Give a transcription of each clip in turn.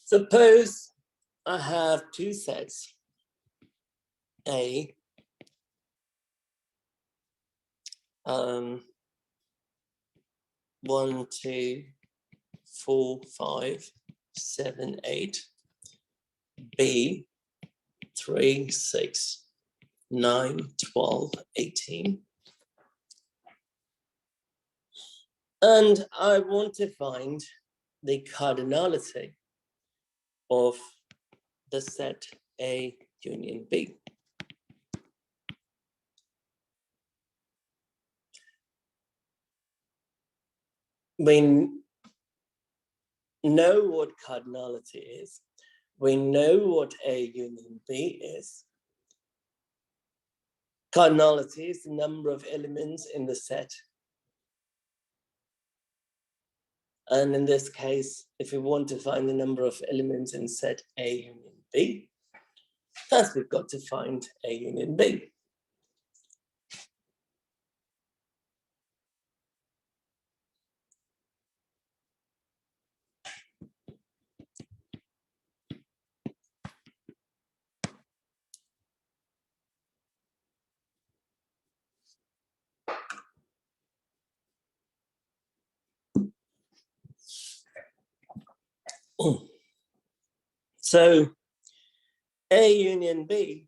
Suppose I have two sets, A, 1, 2, 4, 5, 7, 8, B, 3, 6, 9, 12, 18. And I want to find the cardinality of the set A union B. We know what cardinality is. We know what A union B is. Cardinality is the number of elements in the set. And in this case, if we want to find the number of elements in set A union B, first we've got to find A union B. So A union B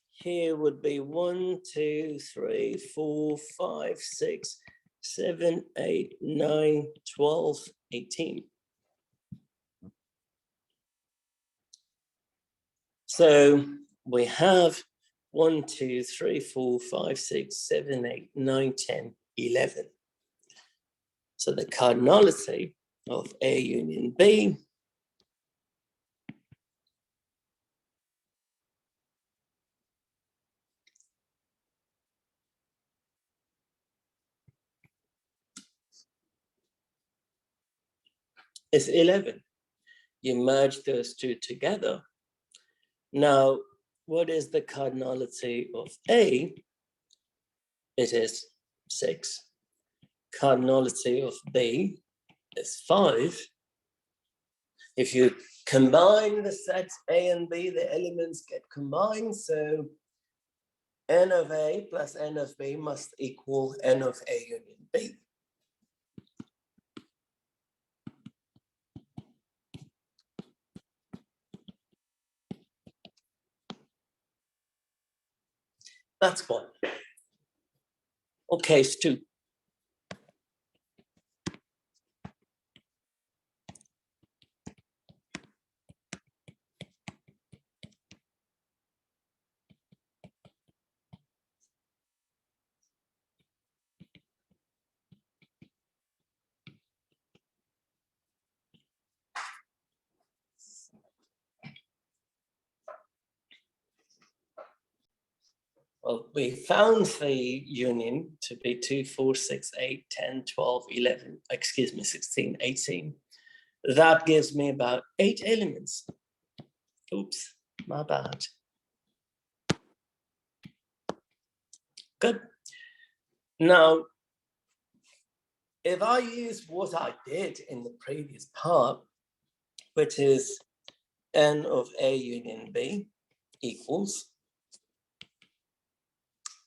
here would be 1, 2, 3, 4, 5, 6, 7, 8, 9, 12, 18. So we have 1, 2, 3, 4, 5, 6, 7, 8, 9, 10, 11. So the cardinality of A union B is 11. You merge those two together. Now, what is the cardinality of A? It is 6. Cardinality of B is 5. If you combine the sets A and B, the elements get combined. So n of A plus n of B must equal n of A union B. That's one. Or case 2. Well, we found the union to be 2, 4, 6, 8, 10, 12, 11, excuse me, 16, 18. That gives me about 8 elements. Oops, my bad. Good. Now, if I use what I did in the previous part, which is n of A union B equals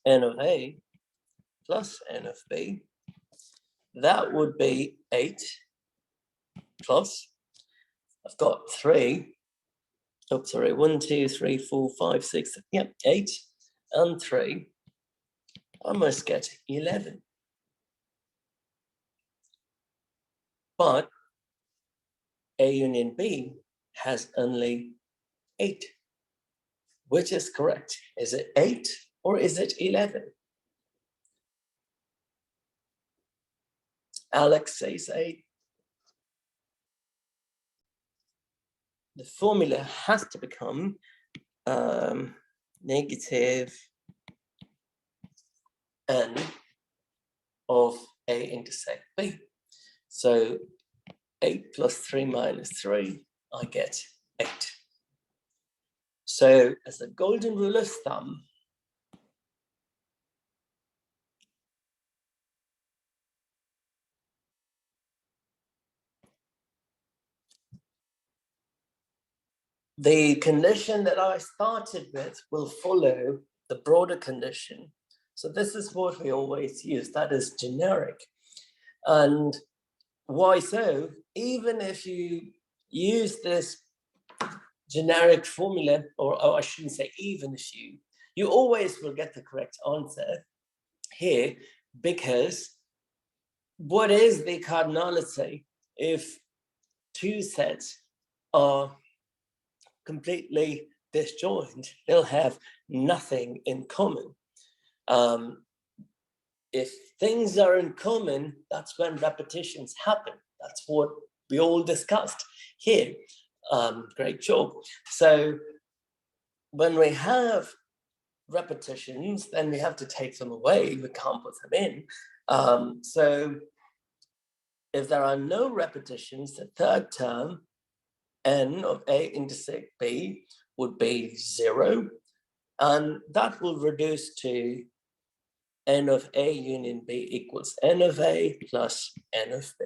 n of A plus n of B, that would be 8 plus, I've got 3, oh, sorry, 1, 2, 3, 4, 5, 6, yep, 8 and 3, I must get 11. But A union B has only 8. Which is correct? Is it 8 or is it 11? Alex says 8. The formula has to become negative n of A intersect B. So 8 plus 3 minus 3, I get 8. So as a golden rule of thumb, the condition that I started with will follow the broader condition. So this is what we always use, that is generic. And why so? Even if you use this generic formula, or I shouldn't say even if you always will get the correct answer here, because what is the cardinality if two sets are completely disjoint? They'll have nothing in common. If things are in common, that's when repetitions happen. That's what we all discussed here. Great job. So when we have repetitions, then we have to take them away. We can't put them in. So if there are no repetitions, the third term, n of A intersect B, would be 0. And that will reduce to n of A union B equals n of A plus n of B.